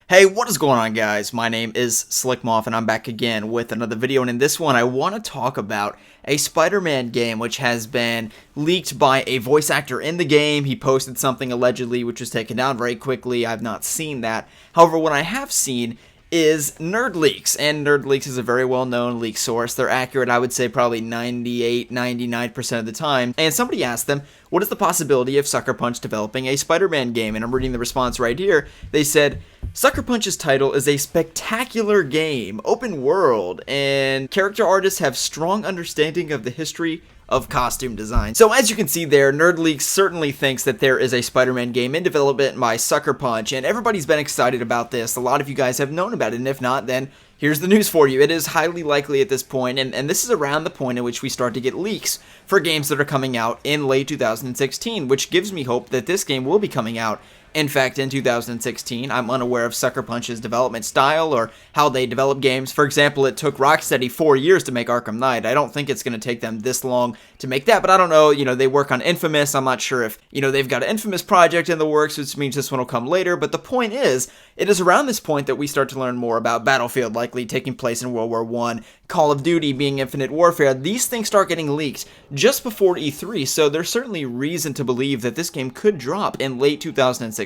Hey, what is going on, guys? My name is Slcmof and I'm back again with another video, and in this one I want to talk about a Spider-Man game which has been leaked by a voice actor in the game. He posted something allegedly which was taken down very quickly. I've not seen that. However, what I have seen is Nerd Leaks, and Nerd Leaks is a very well-known leak source. They're accurate, I would say, probably 98-99% of the time. And somebody asked them, what is the possibility of Sucker Punch developing a Spider-Man game? And I'm reading the response right here. They said, Sucker Punch's title is a spectacular game, open world, and character artists have strong understanding of the history of costume design. So as you can see there, NerdLeaks certainly thinks that there is a Spider-Man game in development by Sucker Punch, and everybody's been excited about this. A lot of you guys have known about it, and if not, then here's the news for you. It is highly likely at this point, and this is around the point in which we start to get leaks for games that are coming out in late 2016, which gives me hope that this game will be coming out. In fact, in 2016, I'm unaware of Sucker Punch's development style or how they develop games. For example, it took Rocksteady 4 years to make Arkham Knight. I don't think it's going to take them this long to make that, but I don't know. They work on Infamous. I'm not sure if, they've got an Infamous project in the works, which means this one will come later. But the point is, it is around this point that we start to learn more about Battlefield likely taking place in World War I, Call of Duty being Infinite Warfare. These things start getting leaked just before E3, so there's certainly reason to believe that this game could drop in late 2016.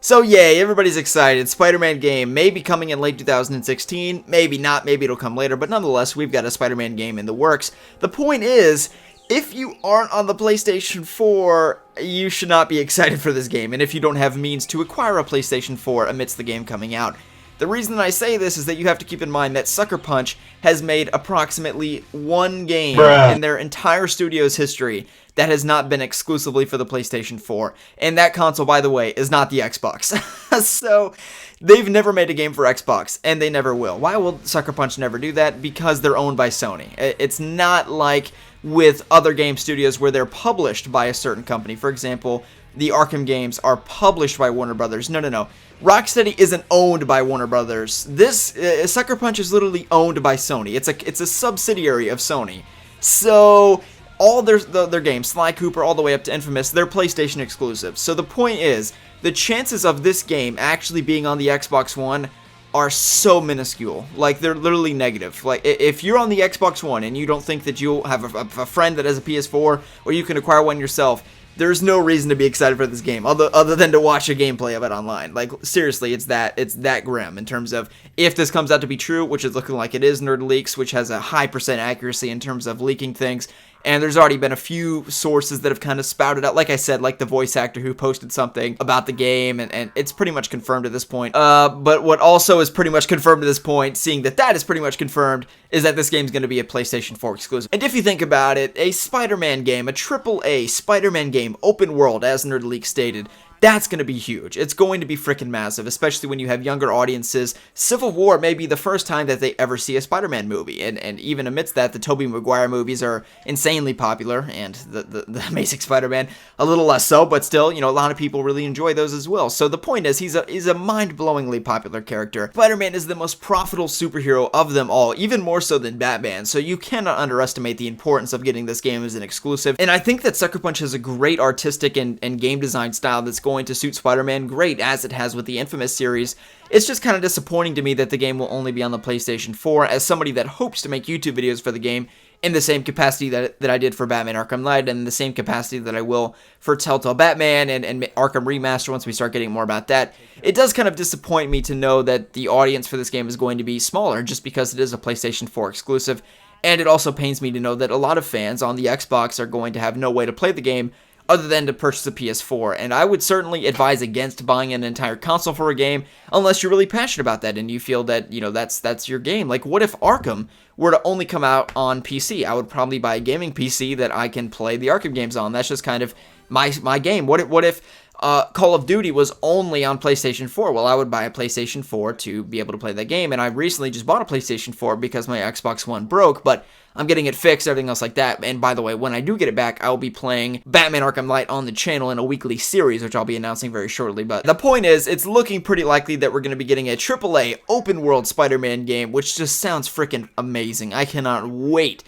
So yay, everybody's excited. Spider-Man game may be coming in late 2016, maybe not, maybe it'll come later, but nonetheless, we've got a Spider-Man game in the works. The point is, if you aren't on the PlayStation 4, you should not be excited for this game, and if you don't have means to acquire a PlayStation 4 amidst the game coming out. The reason that I say this is that you have to keep in mind that Sucker Punch has made approximately one game in their entire studio's history that has not been exclusively for the PlayStation 4. And that console, by the way, is not the Xbox. So, they've never made a game for Xbox, and they never will. Why will Sucker Punch never do that? Because they're owned by Sony. It's not like with other game studios where they're published by a certain company. For example, the Arkham games are published by Warner Brothers. No. Rocksteady isn't owned by Warner Brothers. This Sucker Punch is literally owned by Sony. It's a subsidiary of Sony. So all their games, Sly Cooper all the way up to Infamous, they're PlayStation exclusives. So the point is, the chances of this game actually being on the Xbox One are so minuscule. Like, they're literally negative. Like, if you're on the Xbox One and you don't think that you'll have a friend that has a PS4 or you can acquire one yourself, there's no reason to be excited for this game other than to watch a gameplay of it online. Like, seriously, it's that grim in terms of if this comes out to be true, which is looking like it is. Nerd Leaks, which has a high % accuracy in terms of leaking things. And there's already been a few sources that have kind of spouted out, like I said, like the voice actor who posted something about the game, and it's pretty much confirmed at this point. But what also is pretty much confirmed at this point, seeing that is pretty much confirmed, is that this game's going to be a PlayStation 4 exclusive. And if you think about it, a Spider-Man game, a AAA Spider-Man game, open world, as Nerd Leaks stated, that's going to be huge. It's going to be freaking massive, especially when you have younger audiences. Civil War may be the first time that they ever see a Spider-Man movie, and even amidst that, the Tobey Maguire movies are insanely popular, and the Amazing Spider-Man a little less so, but still, a lot of people really enjoy those as well. So the point is, he's a mind-blowingly popular character. Spider-Man is the most profitable superhero of them all, even more so than Batman, so you cannot underestimate the importance of getting this game as an exclusive. And I think that Sucker Punch has a great artistic and game design style that's going to suit Spider-Man great, as it has with the Infamous series. It's just kind of disappointing to me that the game will only be on the PlayStation 4, as somebody that hopes to make YouTube videos for the game in the same capacity that I did for Batman Arkham Knight, and the same capacity that I will for Telltale Batman and Arkham Remaster once we start getting more about that. It does kind of disappoint me to know that the audience for this game is going to be smaller, just because it is a PlayStation 4 exclusive, and it also pains me to know that a lot of fans on the Xbox are going to have no way to play the game other than to purchase a PS4, and I would certainly advise against buying an entire console for a game unless you're really passionate about that and you feel that, that's your game. Like, what if Arkham were to only come out on PC? I would probably buy a gaming PC that I can play the Arkham games on. That's just kind of my game. What if Call of Duty was only on PlayStation 4? Well, I would buy a PlayStation 4 to be able to play that game, and I recently just bought a PlayStation 4 because my Xbox One broke, but I'm getting it fixed, everything else like that. And by the way, when I do get it back, I will be playing Batman Arkham Knight on the channel in a weekly series, which I'll be announcing very shortly. But the point is, it's looking pretty likely that we're going to be getting a AAA open world Spider-Man game, which just sounds freaking amazing. I cannot wait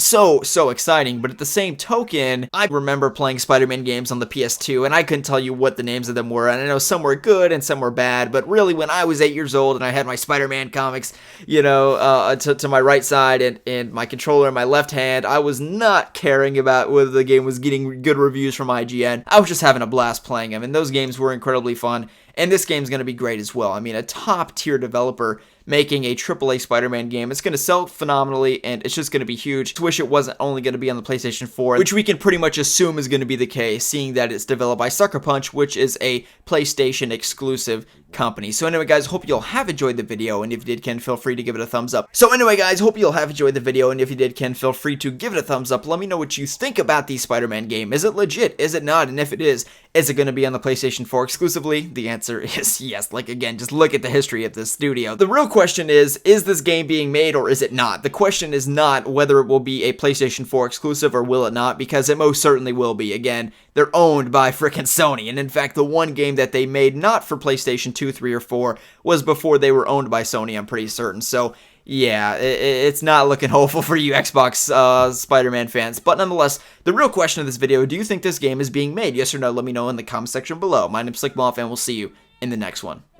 so exciting. But at the same token, I remember playing Spider-Man games on the PS2, and I couldn't tell you what the names of them were, and I know some were good and some were bad, but really when I was 8 years old and I had my Spider-Man comics, to my right side and my controller in my left hand, I was not caring about whether the game was getting good reviews from IGN. I was just having a blast playing them, and those games were incredibly fun, and this game's going to be great as well. I mean, a top-tier developer making a AAA Spider-Man game. It's going to sell phenomenally, and it's just going to be huge. I wish it wasn't only going to be on the PlayStation 4, which we can pretty much assume is going to be the case, seeing that it's developed by Sucker Punch, which is a PlayStation exclusive company. So anyway, guys, hope you'll have enjoyed the video, and if you did, feel free to give it a thumbs up. So anyway, guys, hope you'll have enjoyed the video, and if you did, feel free to give it a thumbs up. Let me know what you think about the Spider-Man game. Is it legit? Is it not? And if it is it going to be on the PlayStation 4 exclusively? The answer is yes. Like, again, just look at the history of this studio. The real question is this game being made or is it not? The question is not whether it will be a PlayStation 4 exclusive or will it not, because it most certainly will be. Again, they're owned by frickin' Sony, and in fact, the one game that they made not for PlayStation 2, 3, or 4 was before they were owned by Sony, I'm pretty certain. So yeah, it's not looking hopeful for you Xbox Spider-Man fans. But nonetheless, the real question of this video, do you think this game is being made? Yes or no? Let me know in the comment section below. My name's Slcmof, and we'll see you in the next one.